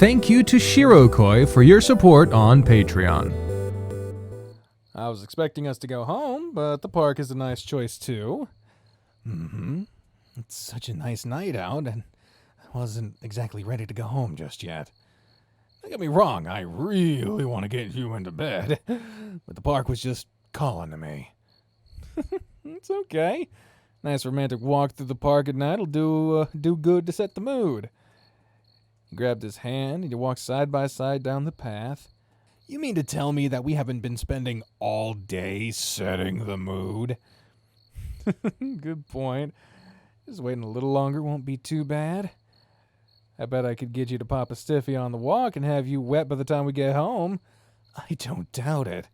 thank you to Shirokoi for your support on Patreon. I was expecting us to go home, but the park is a nice choice too. It's such a nice night out, and I wasn't exactly ready to go home just yet. Don't get me wrong, I really want to get you into bed, but the park was just calling to me. It's okay. Nice romantic walk through the park at night will do good to set the mood. You grabbed his hand and you walked side by side down the path. You mean to tell me that we haven't been spending all day setting the mood? Good point. Just waiting a little longer won't be too bad. I bet I could get you to pop a stiffy on the walk and have you wet by the time we get home. I don't doubt it.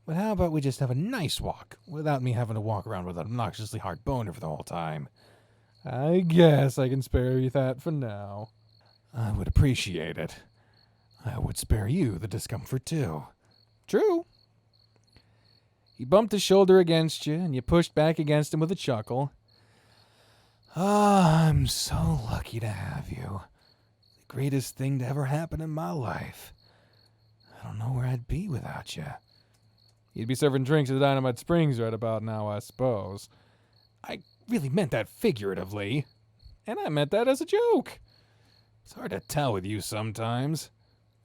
But how about we just have a nice walk without me having to walk around with an obnoxiously hard boner for the whole time? I guess I can spare you that for now. I would appreciate it. I would spare you the discomfort too. True. He bumped his shoulder against you, and you pushed back against him with a chuckle. I'm so lucky to have you. The greatest thing to ever happen in my life. I don't know where I'd be without you. You'd be serving drinks at Dynamite Springs right about now, I suppose. I really meant that figuratively. And I meant that as a joke. It's hard to tell with you sometimes.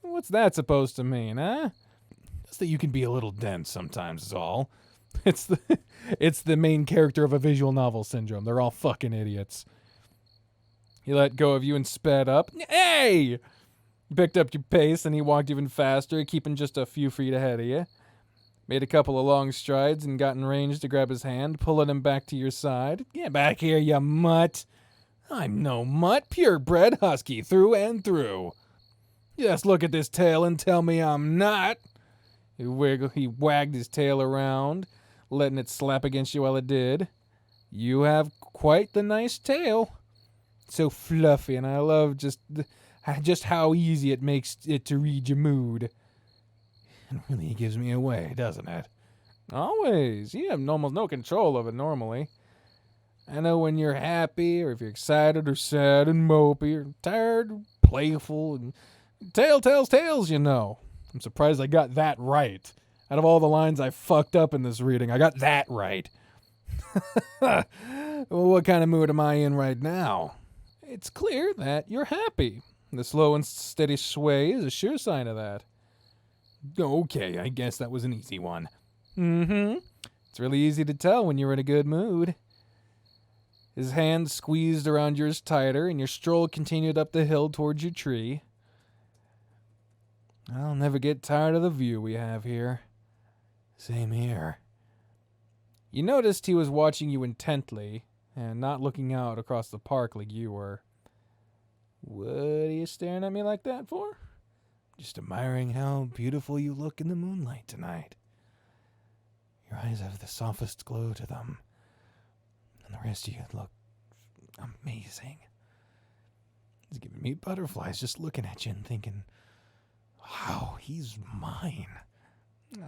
What's that supposed to mean, huh? Just that you can be a little dense sometimes is all. It's the main character of a visual novel syndrome. They're all fucking idiots. He let go of you and sped up. Hey! You picked up your pace and he walked even faster, keeping just a few feet ahead of you. Made a couple of long strides and got in range to grab his hand, pulling him back to your side. Get back here, you mutt. I'm no mutt, purebred husky through and through. Just look at this tail and tell me I'm not. He wagged his tail around, letting it slap against you while it did. You have quite the nice tail. So fluffy, and I love just how easy it makes it to read your mood. It really gives me away, doesn't it? Always. You have almost no control of it normally. I know when you're happy, or if you're excited or sad and mopey, or tired, or playful, and tail tells tales, you know. I'm surprised I got that right. Out of all the lines I fucked up in this reading, I got that right. Well, what kind of mood am I in right now? It's clear that you're happy. The slow and steady sway is a sure sign of that. Okay, I guess that was an easy one. It's really easy to tell when you're in a good mood. His hand squeezed around yours tighter, and your stroll continued up the hill towards your tree. I'll never get tired of the view we have here. Same here. You noticed he was watching you intently, and not looking out across the park like you were. What are you staring at me like that for? Just admiring how beautiful you look in the moonlight tonight. Your eyes have the softest glow to them, and the rest of you look amazing. It's giving me butterflies just looking at you and thinking, wow, he's mine.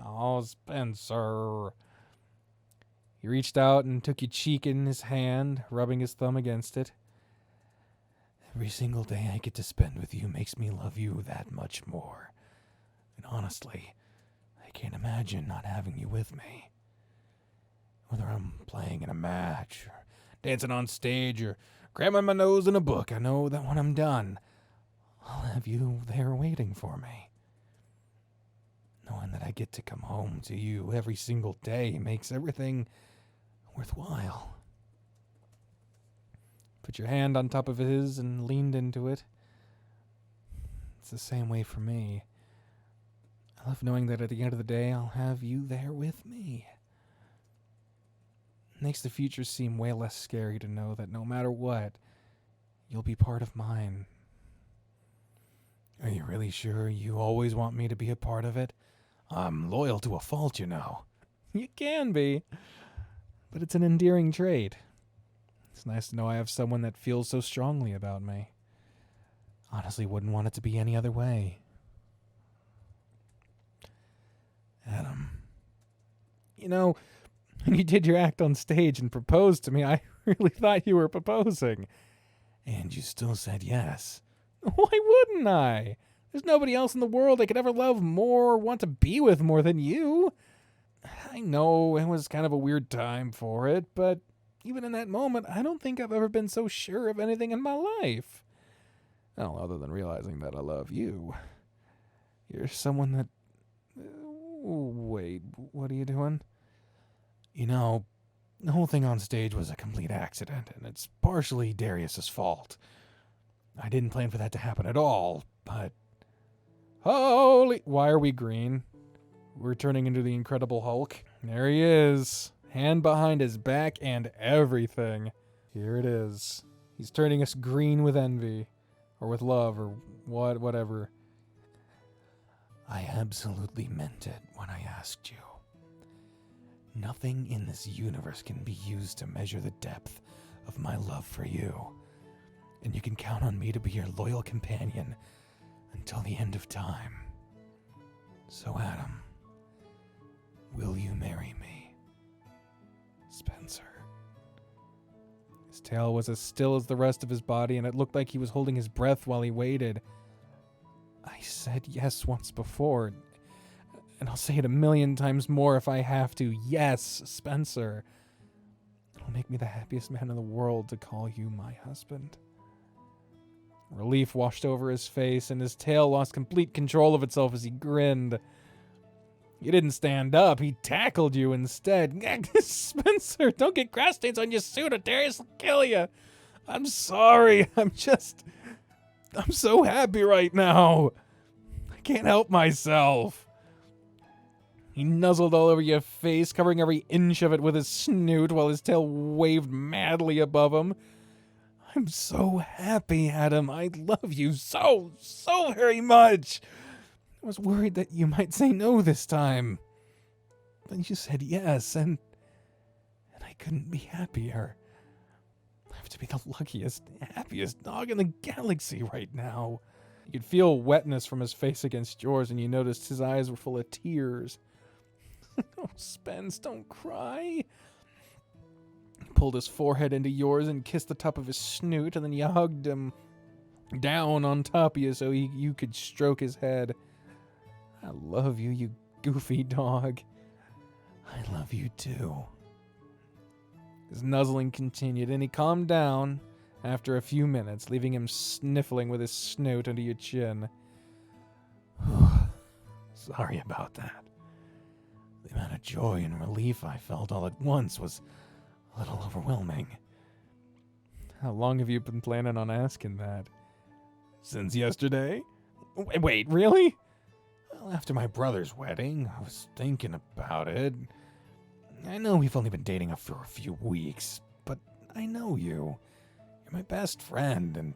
Oh, Spencer. He reached out and took your cheek in his hand, rubbing his thumb against it. Every single day I get to spend with you makes me love you that much more. And honestly, I can't imagine not having you with me. Whether I'm playing in a match, or dancing on stage, or grabbing my nose in a book, I know that when I'm done, I'll have you there waiting for me. Knowing that I get to come home to you every single day makes everything worthwhile. Put your hand on top of his and leaned into it. It's the same way for me. I love knowing that at the end of the day, I'll have you there with me. It makes the future seem way less scary to know that no matter what, you'll be part of mine. Are you really sure you always want me to be a part of it? I'm loyal to a fault, you know. You can be. But it's an endearing trait. It's nice to know I have someone that feels so strongly about me. Honestly, wouldn't want it to be any other way. Adam. You know, when you did your act on stage and proposed to me, I really thought you were proposing. And you still said yes. Why wouldn't I? There's nobody else in the world I could ever love more or want to be with more than you. I know it was kind of a weird time for it, but even in that moment, I don't think I've ever been so sure of anything in my life. Well, other than realizing that I love you. You're someone that... Wait, what are you doing? You know, the whole thing on stage was a complete accident, and it's partially Darius's fault. I didn't plan for that to happen at all, but... Holy... Why are we green? We're turning into the Incredible Hulk. There he is. Hand behind his back and everything. Here it is. He's turning us green with envy. Or with love, or whatever. I absolutely meant it when I asked you. Nothing in this universe can be used to measure the depth of my love for you. And you can count on me to be your loyal companion until the end of time. So, Adam, will you marry me? Spencer. His tail was as still as the rest of his body, and it looked like he was holding his breath while he waited. I said yes once before, and I'll say it 1,000,000 times more if I have to. Yes, Spencer. It'll make me the happiest man in the world to call you my husband. Relief washed over his face, and his tail lost complete control of itself as he grinned. You didn't stand up. He tackled you instead. Spencer, don't get grass stains on your suit or Darius will kill you. I'm sorry. I'm so happy right now. I can't help myself. He nuzzled all over your face, covering every inch of it with his snoot while his tail waved madly above him. I'm so happy, Adam. I love you so very much. I was worried that you might say no this time. But you said yes, and I couldn't be happier. I have to be the luckiest, happiest dog in the galaxy right now. You could feel wetness from his face against yours, and you noticed his eyes were full of tears. Oh, Spence, don't cry. He pulled his forehead into yours and kissed the top of his snoot, and then you hugged him down on top of you so you could stroke his head. I love you, you goofy dog. I love you too. His nuzzling continued, and he calmed down after a few minutes, leaving him sniffling with his snoot under your chin. Sorry about that. The amount of joy and relief I felt all at once was a little overwhelming. How long have you been planning on asking that? Since yesterday? Wait, really? Well, after my brother's wedding, I was thinking about it. I know we've only been dating for a few weeks, but I know you. You're my best friend, and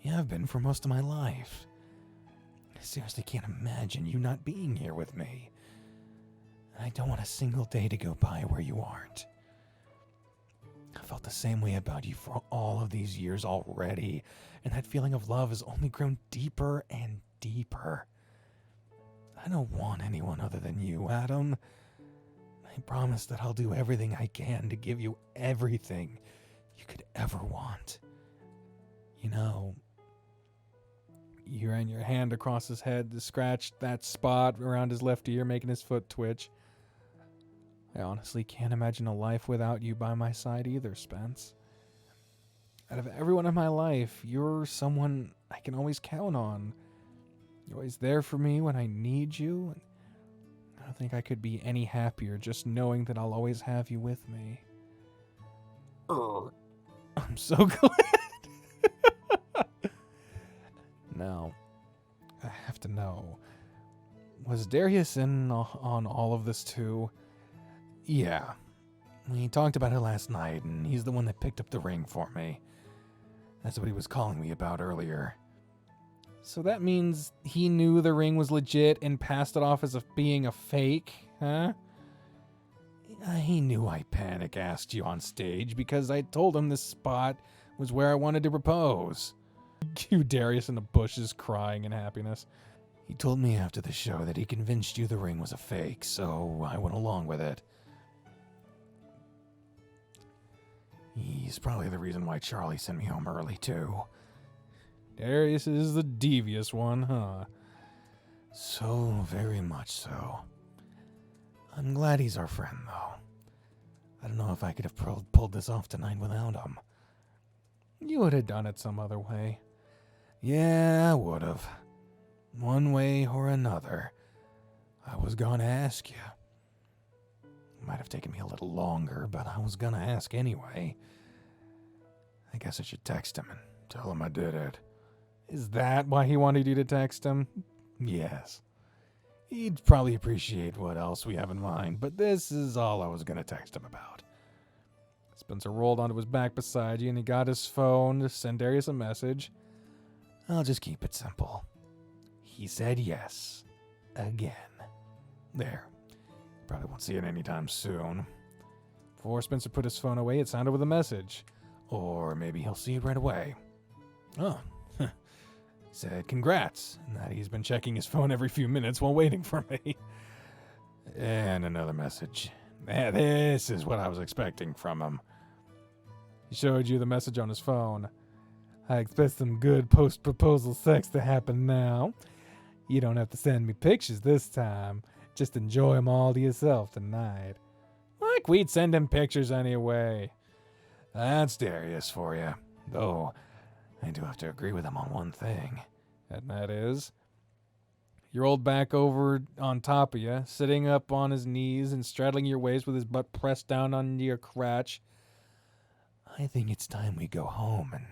you have been for most of my life. I seriously can't imagine you not being here with me. I don't want a single day to go by where you aren't. I felt the same way about you for all of these years already, and that feeling of love has only grown deeper and deeper. I don't want anyone other than you, Adam. I promise that I'll do everything I can to give you everything you could ever want. You know, you ran your hand across his head to scratch that spot around his left ear, making his foot twitch. I honestly can't imagine a life without you by my side either, Spence. Out of everyone in my life, you're someone I can always count on. You're always there for me when I need you. I don't think I could be any happier just knowing that I'll always have you with me. I'm so glad. Now, I have to know. Was Darius in on all of this too? Yeah. We talked about it last night, and he's the one that picked up the ring for me. That's what he was calling me about earlier. So that means he knew the ring was legit and passed it off as being a fake, huh? He knew I panic-asked you on stage because I told him this spot was where I wanted to propose. Cue Darius in the bushes crying in happiness. He told me after the show that he convinced you the ring was a fake, so I went along with it. He's probably the reason why Charlie sent me home early, too. Darius is the devious one, huh? So very much so. I'm glad he's our friend, though. I don't know if I could have pulled this off tonight without him. You would have done it some other way. Yeah, I would have. One way or another. I was gonna ask you. Might have taken me a little longer, but I was gonna ask anyway. I guess I should text him and tell him I did it. Is that why he wanted you to text him? Yes. He'd probably appreciate what else we have in mind, but this is all I was gonna text him about. Spencer rolled onto his back beside you, and he got his phone to send Darius a message. I'll just keep it simple. He said yes. Again. There. Probably won't see it anytime soon. Before Spencer put his phone away, it sounded with a message. Or maybe he'll see it right away. Oh. Said congrats, and that he's been checking his phone every few minutes while waiting for me. And another message. This is what I was expecting from him. He showed you the message on his phone. I expect some good post-proposal sex to happen now. You don't have to send me pictures this time. Just enjoy them all to yourself tonight. Like we'd send him pictures anyway. That's Darius for you. Though, I do have to agree with him on one thing. And that is, you rolled back over on top of you, sitting up on his knees and straddling your waist with his butt pressed down onto your crotch. I think it's time we go home and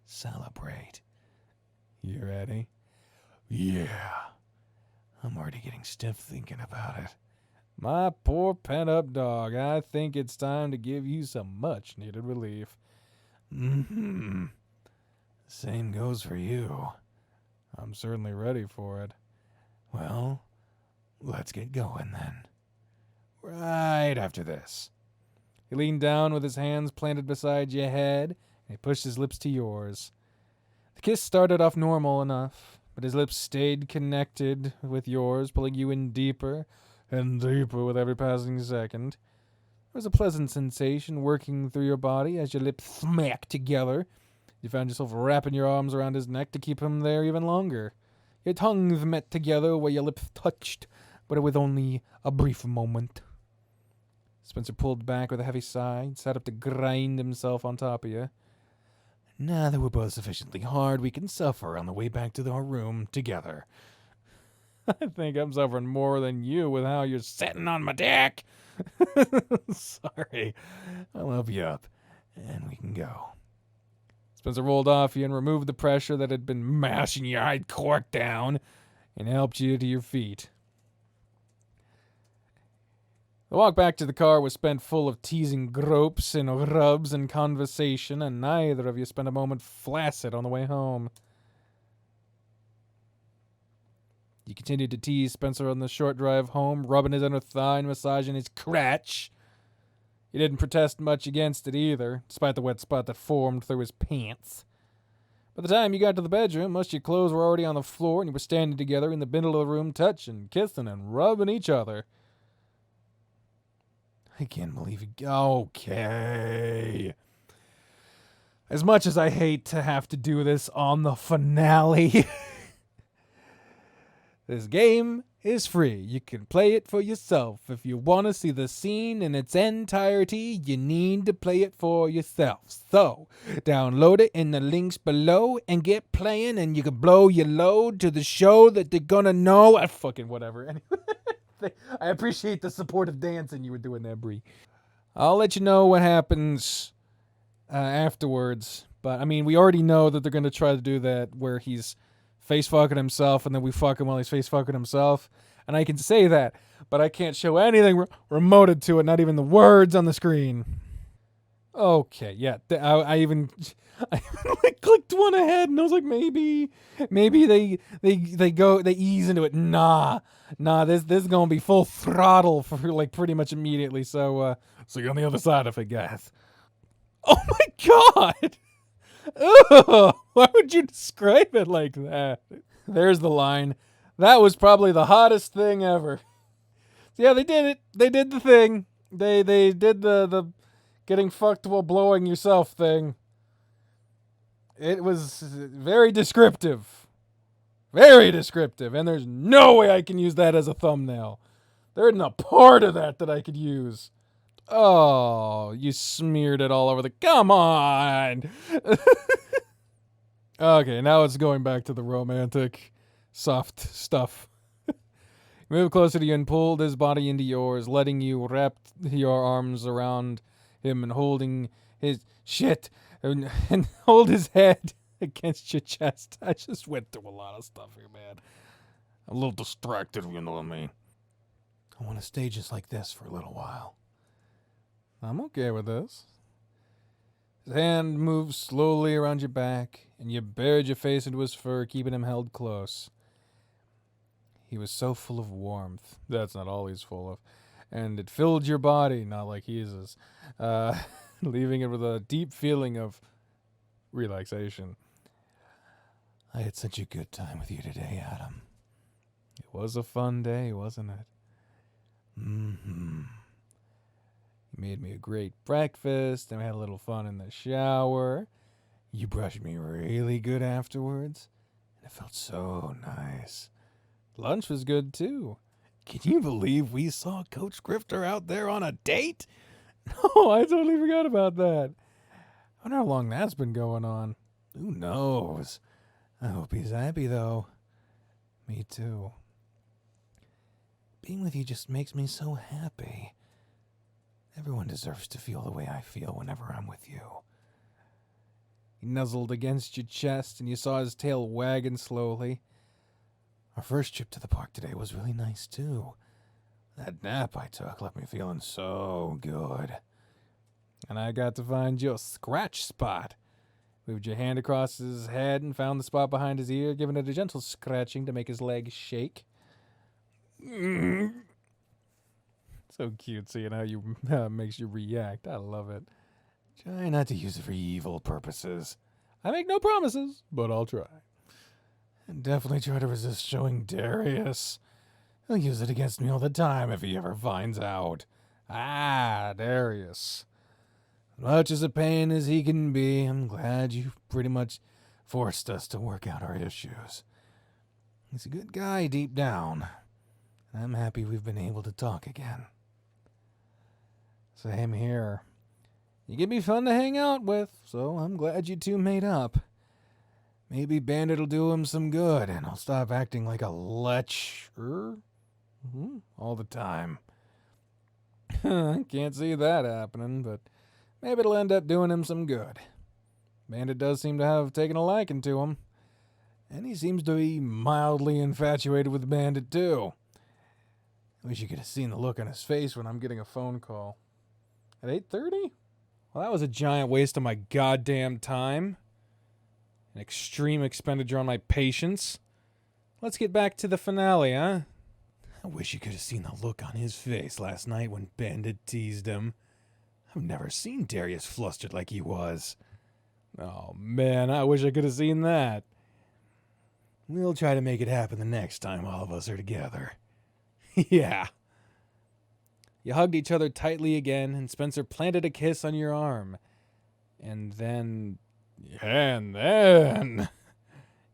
celebrate. You ready? Yeah. I'm already getting stiff thinking about it. My poor pent-up dog, I think it's time to give you some much-needed relief. Mm-hmm. Same goes for you. I'm certainly ready for it. Well, let's get going then. Right after this. He leaned down with his hands planted beside your head, and he pushed his lips to yours. The kiss started off normal enough, but his lips stayed connected with yours, pulling you in deeper and deeper with every passing second. There was a pleasant sensation working through your body as your lips smacked together. You found yourself wrapping your arms around his neck to keep him there even longer. Your tongues met together where your lips touched, but with only a brief moment. Spencer pulled back with a heavy sigh, sat up to grind himself on top of you. Now that we're both sufficiently hard, we can suffer on the way back to our room together. I think I'm suffering more than you with how you're sitting on my dick. Sorry. I'll help you up, and we can go. Spencer rolled off you and removed the pressure that had been mashing your hide cork down and helped you to your feet. The walk back to the car was spent full of teasing gropes and rubs and conversation, and neither of you spent a moment flaccid on the way home. You continued to tease Spencer on the short drive home, rubbing his inner thigh and massaging his crotch. You didn't protest much against it either, despite the wet spot that formed through his pants. By the time you got to the bedroom, most of your clothes were already on the floor, and you were standing together in the middle of the room, touching, kissing, and rubbing each other. I can't believe it. Okay. As much as I hate to have to do this on the finale, this game is free. You can play it for yourself. If you want to see the scene in its entirety, you need to play it for yourself. So, download it in the links below and get playing, and you can blow your load to the show that they're gonna know. Fucking whatever. Anyway. I appreciate the supportive dancing you were doing there, Bri. I'll let you know what happens afterwards. But, I mean, we already know that they're going to try to do that where he's face-fucking himself and then we fuck him while he's face-fucking himself. And I can say that, but I can't show anything remoted to it, not even the words on the screen. Okay, yeah. I even like clicked one ahead and I was like, maybe they ease into it. Nah, this is gonna be full throttle for like pretty much immediately. So you're on the other side of it, guys. Oh my god! Ugh, why would you describe it like that? There's the line. That was probably the hottest thing ever. So yeah, they did it. They did the thing. They did the getting fucked while blowing yourself thing. It was very descriptive. Very descriptive. And there's no way I can use that as a thumbnail. There isn't a part of that I could use. Oh, you smeared it all over the... Come on! Okay, now it's going back to the romantic, soft stuff. Move closer to you and pulled his body into yours, letting you wrap your arms around him and holding his shit and hold his head against your chest. I just went through a lot of stuff here, man. I'm a little distracted, you know what I mean. I want to stay just like this for a little while. I'm okay with this. His hand moved slowly around your back, and you buried your face into his fur, keeping him held close. He was so full of warmth. That's not all he's full of. And it filled your body, not like his is, leaving it with a deep feeling of relaxation. I had such a good time with you today, Adam. It was a fun day, wasn't it? Mm-hmm. You made me a great breakfast, and we had a little fun in the shower. You brushed me really good afterwards, and it felt so nice. Lunch was good, too. Can you believe we saw Coach Grifter out there on a date? No, I totally forgot about that. I wonder how long that's been going on. Who knows? I hope he's happy, though. Me, too. Being with you just makes me so happy. Everyone deserves to feel the way I feel whenever I'm with you. He nuzzled against your chest, and you saw his tail wagging slowly. Our first trip to the park today was really nice, too. That nap I took left me feeling so good. And I got to find your scratch spot. Moved your hand across his head and found the spot behind his ear, giving it a gentle scratching to make his leg shake. So cute seeing how you makes you react. I love it. Try not to use it for evil purposes. I make no promises, but I'll try. And definitely try to resist showing Darius. He'll use it against me all the time if he ever finds out. Ah, Darius. Much as a pain as he can be, I'm glad you pretty much forced us to work out our issues. He's a good guy deep down. I'm happy we've been able to talk again. Same here. You can be fun to hang out with, so I'm glad you two made up. Maybe Bandit'll do him some good, and I'll stop acting like a lecher all the time. Can't see that happening, but maybe it'll end up doing him some good. Bandit does seem to have taken a liking to him, and he seems to be mildly infatuated with Bandit, too. I wish you could have seen the look on his face when I'm getting a phone call. At 8:30? Well, that was a giant waste of my goddamn time. An extreme expenditure on my patience. Let's get back to the finale, huh? I wish you could have seen the look on his face last night when Bandit teased him. I've never seen Darius flustered like he was. Oh, man, I wish I could have seen that. We'll try to make it happen the next time all of us are together. Yeah. You hugged each other tightly again, and Spencer planted a kiss on your arm. And then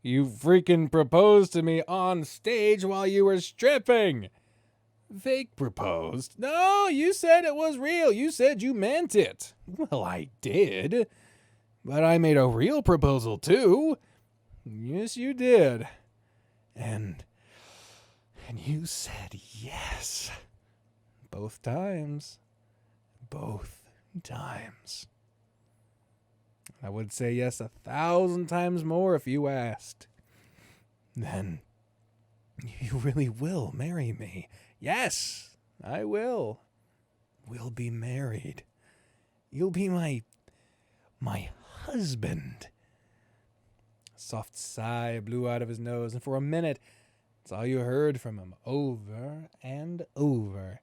you freaking proposed to me on stage while you were stripping. Fake proposed? No, you said it was real. You said you meant it. Well, I did. But I made a real proposal, too. Yes, you did. And you said yes. Both times. Both times. I would say yes 1,000 times more if you asked. Then you really will marry me. Yes, I will. We'll be married. You'll be my husband. A soft sigh blew out of his nose, and for a minute, that's all you heard from him, over and over.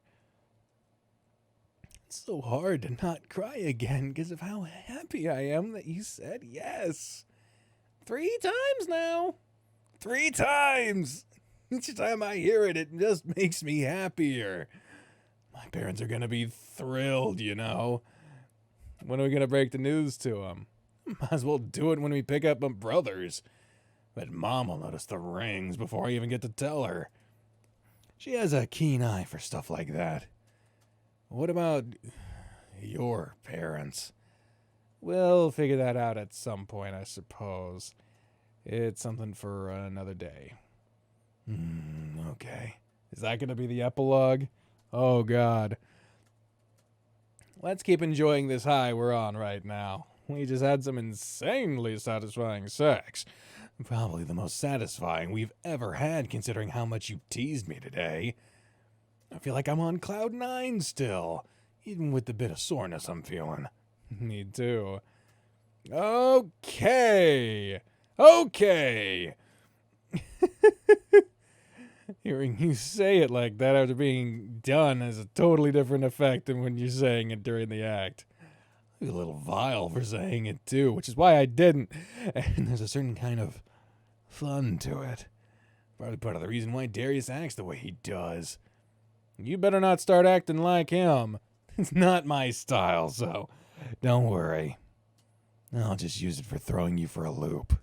It's so hard to not cry again because of how happy I am that you said yes. 3 times now. 3 times. Each time I hear it, it just makes me happier. My parents are going to be thrilled, you know. When are we going to break the news to them? Might as well do it when we pick up my brothers. But Mom will notice the rings before I even get to tell her. She has a keen eye for stuff like that. What about your parents? We'll figure that out at some point, I suppose. It's something for another day. Okay. Is that going to be the epilogue? Oh, God. Let's keep enjoying this high we're on right now. We just had some insanely satisfying sex. Probably the most satisfying we've ever had, considering how much you teased me today. I feel like I'm on cloud 9 still, even with the bit of soreness I'm feeling. Me too. Okay. Hearing you say it like that after being done has a totally different effect than when you're saying it during the act. A little vile for saying it too, which is why I didn't. And there's a certain kind of fun to it. Probably part of the reason why Darius acts the way he does. You better not start acting like him. It's not my style, so don't worry. I'll just use it for throwing you for a loop.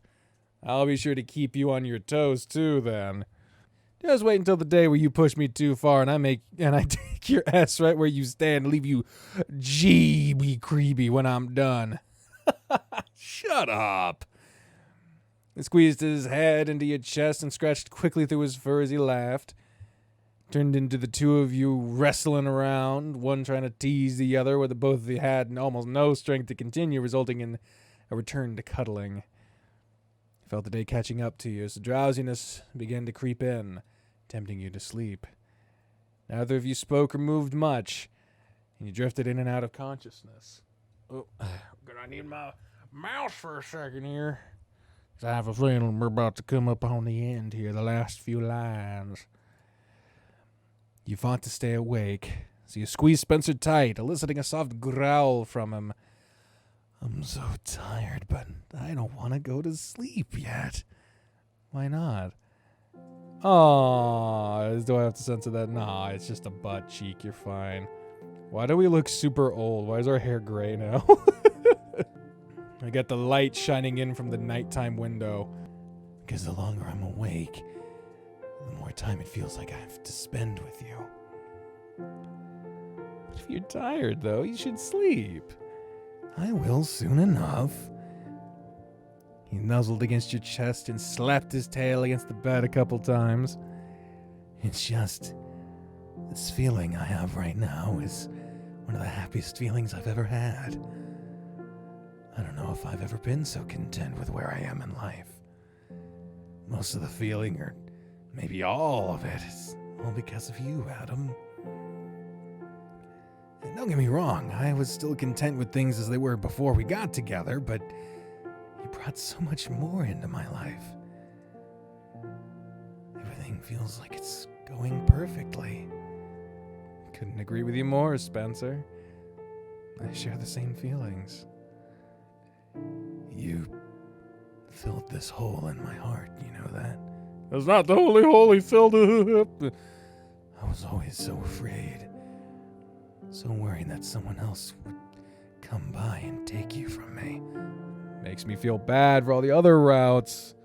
I'll be sure to keep you on your toes too, then. Just wait until the day where you push me too far and I take your ass right where you stand and leave you creepy when I'm done. Shut up. He squeezed his head into your chest and scratched quickly through his fur as he laughed. Turned into the two of you wrestling around, one trying to tease the other, where both of you had almost no strength to continue, resulting in a return to cuddling. Felt the day catching up to you as drowsiness began to creep in, tempting you to sleep. Neither of you spoke or moved much, and you drifted in and out of consciousness. Oh, gonna need my mouse for a second here. I have a feeling we're about to come up on the end here, the last few lines. You fought to stay awake, so you squeezed Spencer tight, eliciting a soft growl from him. I'm so tired, but I don't want to go to sleep yet. Why not? Aww, do I have to censor that? Nah, it's just a butt cheek, you're fine. Why do we look super old? Why is our hair gray now? I got the light shining in from the nighttime window. Because the longer I'm awake, the more time it feels like I have to spend with you. But if you're tired, though, you should sleep. I will soon enough. He nuzzled against your chest and slapped his tail against the bed a couple times. It's just, this feeling I have right now is one of the happiest feelings I've ever had. I don't know if I've ever been so content with where I am in life. Most of the feeling, or maybe all of it, is all because of you, Adam. And don't get me wrong, I was still content with things as they were before we got together, but you brought so much more into my life. Everything feels like it's going perfectly. Couldn't agree with you more, Spencer. I share the same feelings. You filled this hole in my heart, you know that? It's not the holy hole he filled up. I was always so afraid. So worried that someone else would come by and take you from me. Makes me feel bad for all the other routes.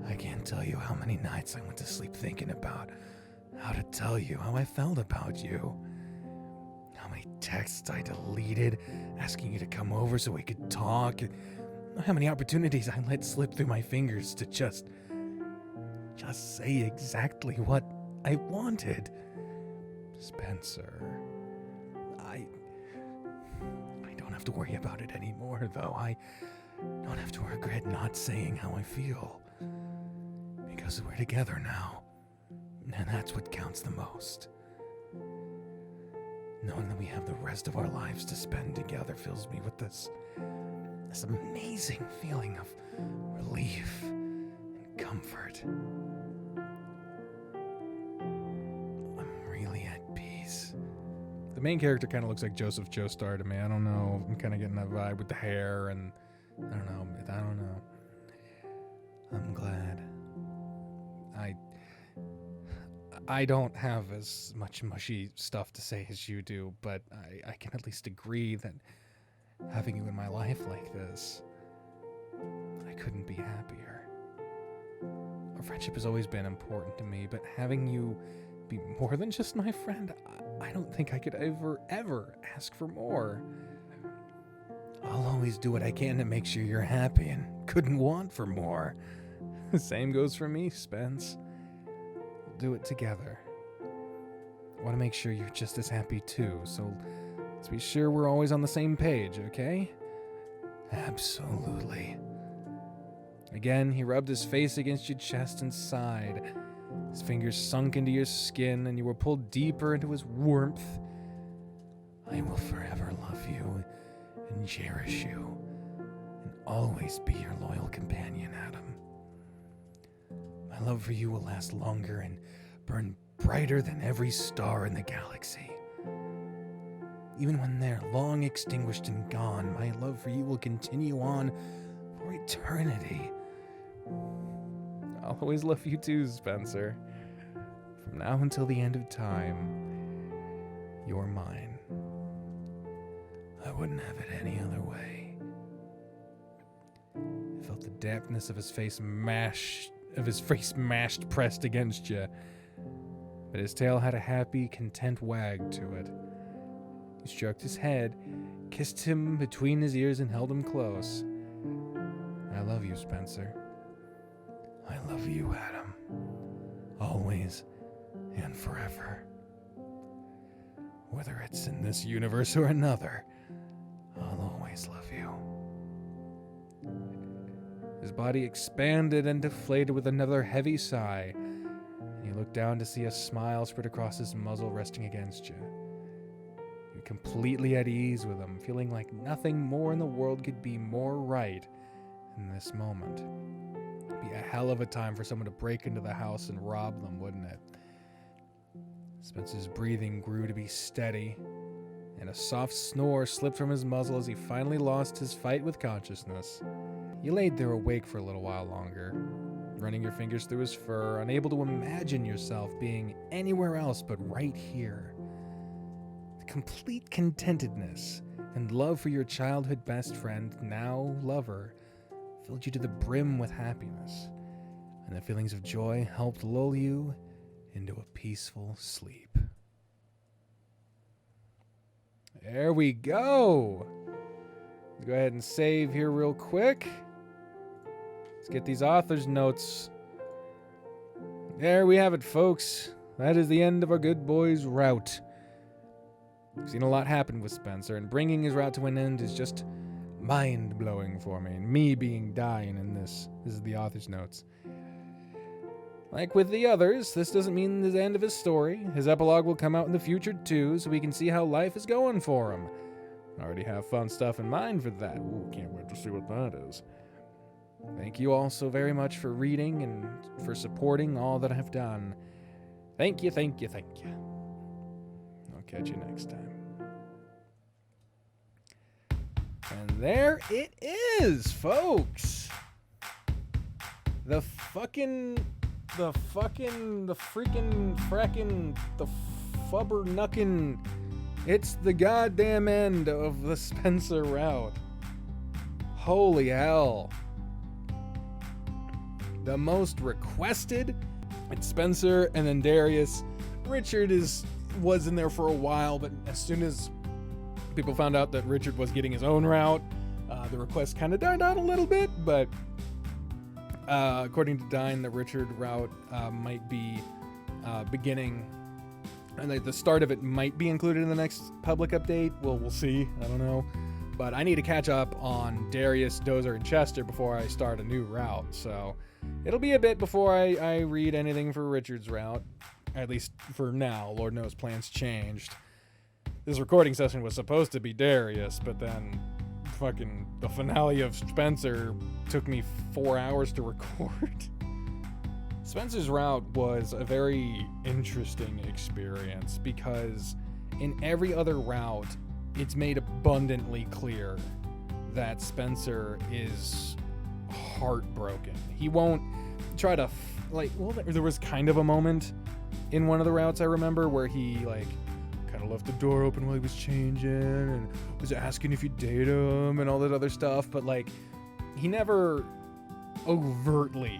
I can't tell you how many nights I went to sleep thinking about how to tell you how I felt about you. How many texts I deleted, asking you to come over so we could talk. How many opportunities I let slip through my fingers to just say exactly what I wanted. Spencer, I don't have to worry about it anymore, though. I don't have to regret not saying how I feel. Because we're together now. And that's what counts the most. Knowing that we have the rest of our lives to spend together fills me with this amazing feeling of relief and comfort. I'm really at peace. The main character kind of looks like Joseph Joestar to me. I don't know. I'm kind of getting that vibe with the hair and I don't know. I'm glad. I don't have as much mushy stuff to say as you do, but I can at least agree that having you in my life like this. I couldn't be happier. Our friendship has always been important to me, but having you be more than just my friend, I don't think I could ever ask for more. I'll always do what I can to make sure you're happy and couldn't want for more. The same goes for me, Spence. We'll do it together. I want to make sure you're just as happy too, so let's be sure we're always on the same page, okay? Absolutely. Again, he rubbed his face against your chest and sighed. His fingers sunk into your skin, and you were pulled deeper into his warmth. I will forever love you and cherish you, and always be your loyal companion, Adam. My love for you will last longer and burn brighter than every star in the galaxy. Even when they're long extinguished and gone, my love for you will continue on for eternity. I'll always love you too, Spencer. From now until the end of time, you're mine. I wouldn't have it any other way. I felt the dampness of his face mashed pressed against you, but his tail had a happy, content wag to it. He stroked his head, kissed him between his ears, and held him close. I love you, Spencer. I love you, Adam. Always and forever. Whether it's in this universe or another, I'll always love you. His body expanded and deflated with another heavy sigh. He looked down to see a smile spread across his muzzle, resting against you. You're completely at ease with him, feeling like nothing more in the world could be more right in this moment. It'd be a hell of a time for someone to break into the house and rob them, wouldn't it? Spencer's breathing grew to be steady, and a soft snore slipped from his muzzle as he finally lost his fight with consciousness. You laid there awake for a little while longer, running your fingers through his fur, unable to imagine yourself being anywhere else but right here. The complete contentedness and love for your childhood best friend, now lover, filled you to the brim with happiness, and the feelings of joy helped lull you into a peaceful sleep. There we go. Let's go ahead and save here real quick. Let's get these author's notes. There we have it, folks. That is the end of our good boy's route. We've seen a lot happen with Spencer, and bringing his route to an end is just mind-blowing for me, and me being dying in this. This is the author's notes. Like with the others, this doesn't mean the end of his story. His epilogue will come out in the future too, so we can see how life is going for him. I already have fun stuff in mind for that. Ooh, can't wait to see what that is. Thank you all so very much for reading and for supporting all that I've done. Thank you, thank you, thank you. I'll catch you next time. And there it is, folks. The fubber-nuckin', it's the goddamn end of the Spencer route. Holy hell. The most requested, it's Spencer and then Darius. Richard was in there for a while, but as soon as people found out that Richard was getting his own route, the request kind of died out a little bit, but according to Dine, the Richard route might be beginning, and the start of it might be included in the next public update. Well, we'll see. I don't know. But I need to catch up on Darius, Dozer, and Chester before I start a new route. So it'll be a bit before I read anything for Richard's route, at least for now. Lord knows plans changed. This recording session was supposed to be Darius, but then fucking the finale of Spencer took me 4 hours to record. Spencer's route was a very interesting experience because in every other route, it's made abundantly clear that Spencer is heartbroken. He won't try to, there was kind of a moment in one of the routes I remember where he, kind of left the door open while he was changing and was asking if you date him and all that other stuff. But, like, he never overtly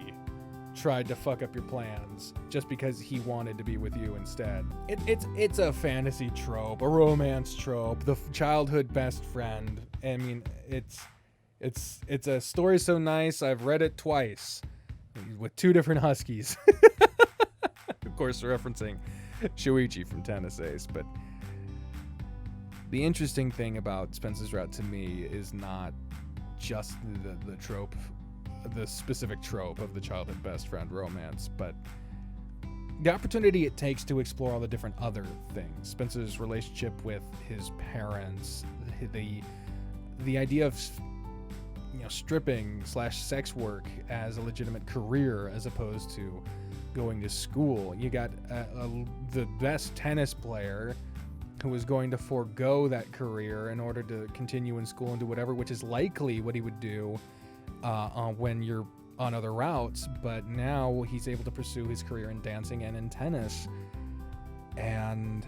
tried to fuck up your plans just because he wanted to be with you instead. It's a fantasy trope, a romance trope, the childhood best friend. I mean, it's a story so nice, I've read it twice with 2 different huskies. Of course, referencing Shuichi from Tennis Ace. But the interesting thing about Spencer's Route to me is not just the trope, the specific trope of the childhood best friend romance, but the opportunity it takes to explore all the different other things. Spencer's relationship with his parents, the idea of, you know, stripping / sex work as a legitimate career as opposed to going to school. You got the best tennis player who was going to forego that career in order to continue in school and do whatever, which is likely what he would do when you're on other routes. But now he's able to pursue his career in dancing and in tennis. And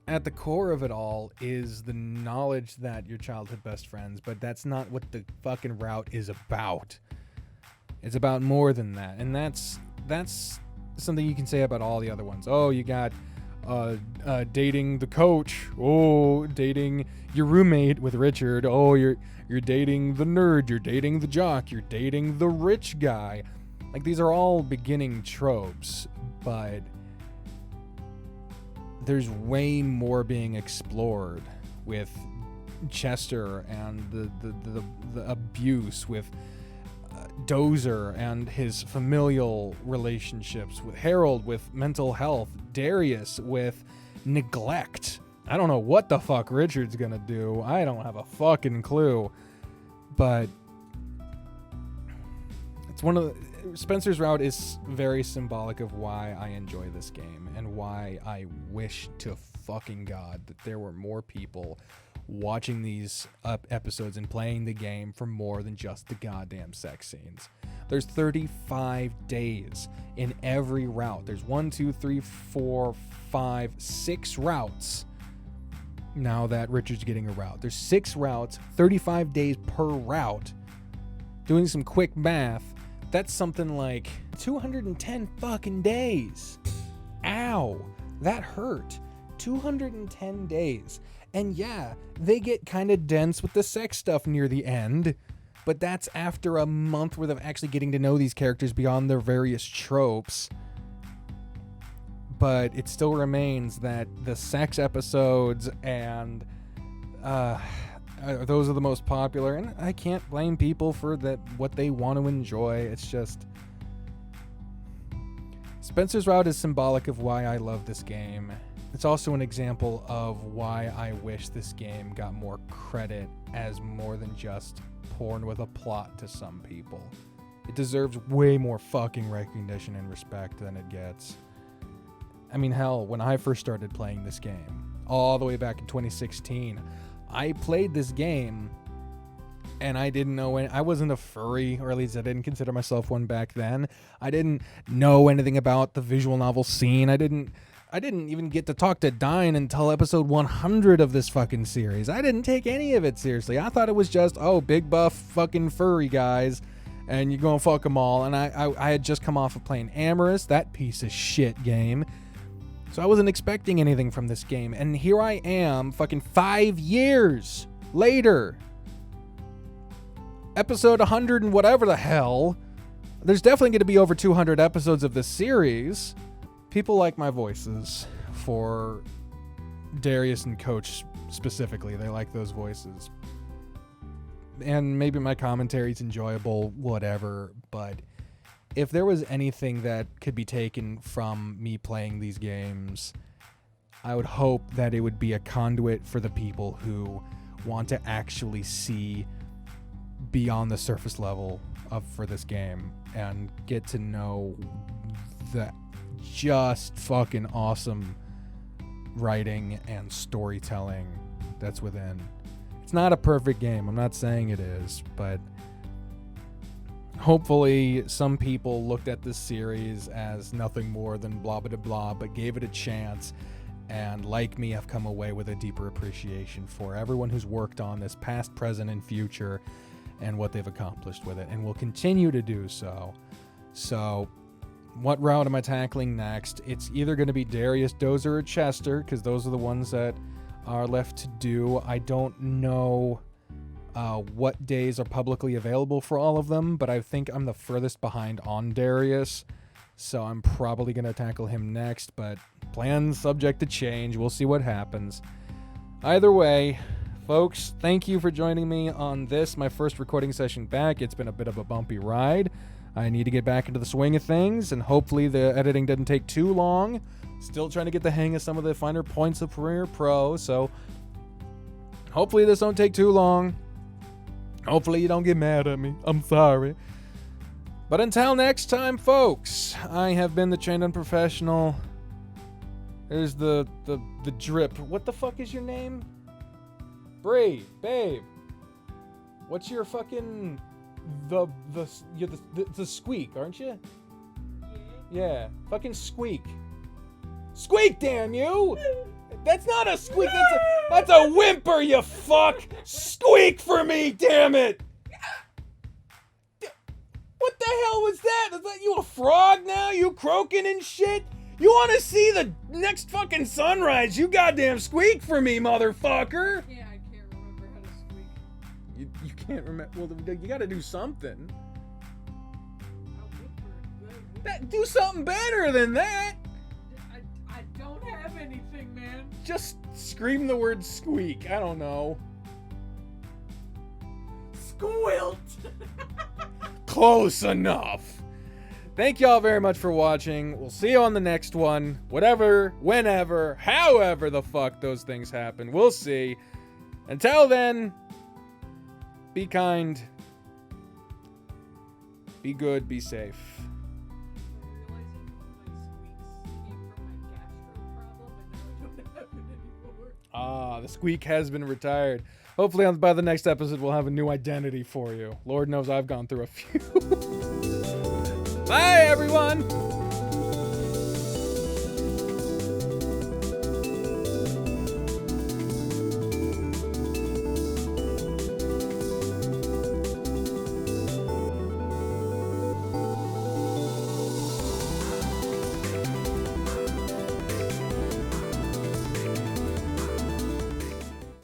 at the core of it all is the knowledge that you're childhood best friends, but that's not what the fucking route is about. It's about more than that. And that's something you can say about all the other ones. Oh, you got dating the coach. Oh, dating your roommate with Richard. Oh, you're dating the nerd. You're dating the jock. You're dating the rich guy. Like, these are all beginning tropes, but there's way more being explored with Chester and the abuse, with Dozer and his familial relationships, with Harold with mental health, Darius with neglect. I don't know what the fuck Richard's gonna do. I don't have a fucking clue. But it's one of the, Spencer's Route is very symbolic of why I enjoy this game and why I wish to fucking God that there were more people watching these episodes and playing the game for more than just the goddamn sex scenes. There's 35 days in every route. There's 1, 2, 3, 4, 5, 6 routes. Now that Richard's getting a route, there's 6 routes, 35 days per route. Doing some quick math, that's something like 210 fucking days. Ow, that hurt. 210 days. And yeah, they get kind of dense with the sex stuff near the end, but that's after a month worth of actually getting to know these characters beyond their various tropes. But it still remains that the sex episodes and those are the most popular, and I can't blame people for that, what they want to enjoy. It's just Spencer's Route is symbolic of why I love this game. It's also an example of why I wish this game got more credit as more than just porn with a plot to some people. It deserves way more fucking recognition and respect than it gets. I mean, hell, when I first started playing this game, all the way back in 2016, I played this game and I didn't know I wasn't a furry, or at least I didn't consider myself one back then. I didn't know anything about the visual novel scene. I didn't even get to talk to Dine until episode 100 of this fucking series. I didn't take any of it seriously. I thought it was just, oh, big buff fucking furry guys, and you're gonna fuck them all. And I had just come off of playing Amorous, that piece of shit game. So I wasn't expecting anything from this game. And here I am, fucking 5 years later. Episode 100 and whatever the hell. There's definitely going to be over 200 episodes of this series. People like my voices for Darius and Coach specifically. They like those voices. And maybe my commentary's enjoyable, whatever. But if there was anything that could be taken from me playing these games, I would hope that it would be a conduit for the people who want to actually see beyond the surface level for this game and get to know the just fucking awesome writing and storytelling that's within. It's not a perfect game. I'm not saying it is, but hopefully some people looked at this series as nothing more than blah blah blah, but gave it a chance and like me, have come away with a deeper appreciation for everyone who's worked on this, past, present, and future, and what they've accomplished with it, and will continue to do so. So, what route am I tackling next? It's either going to be Darius, Dozer, or Chester, because those are the ones that are left to do. I don't know what days are publicly available for all of them, but I think I'm the furthest behind on Darius, so I'm probably going to tackle him next, but plans subject to change. We'll see what happens. Either way, folks, thank you for joining me on this, my first recording session back. It's been a bit of a bumpy ride. I need to get back into the swing of things, and hopefully the editing doesn't take too long. Still trying to get the hang of some of the finer points of Premiere Pro, so hopefully this don't take too long. Hopefully you don't get mad at me. I'm sorry. But until next time, folks, I have been the trained unprofessional. There's the drip. What the fuck is your name? Bri, babe. What's your fucking you're the squeak, aren't you? Yeah, fucking squeak. Squeak, damn you! That's not a squeak. That's a whimper, you fuck. Squeak for me, damn it! What the hell was that? Is that you a frog now? You croaking and shit? You want to see the next fucking sunrise? You goddamn squeak for me, motherfucker! Yeah, I can't remember how to squeak. You can't remember? Well, you gotta do something. Do something better than that! I don't have anything, man. Just scream the word squeak. I don't know. Squilt! Close enough. Thank y'all very much for watching. We'll see you on the next one. Whatever, whenever, however the fuck those things happen. We'll see. Until then, be kind. Be good, be safe. I'm realizing my squeaks came from my gastro problem, and now I don't have it anymore. Ah, the squeak has been retired. Hopefully by the next episode we'll have a new identity for you. Lord knows I've gone through a few. Bye, everyone!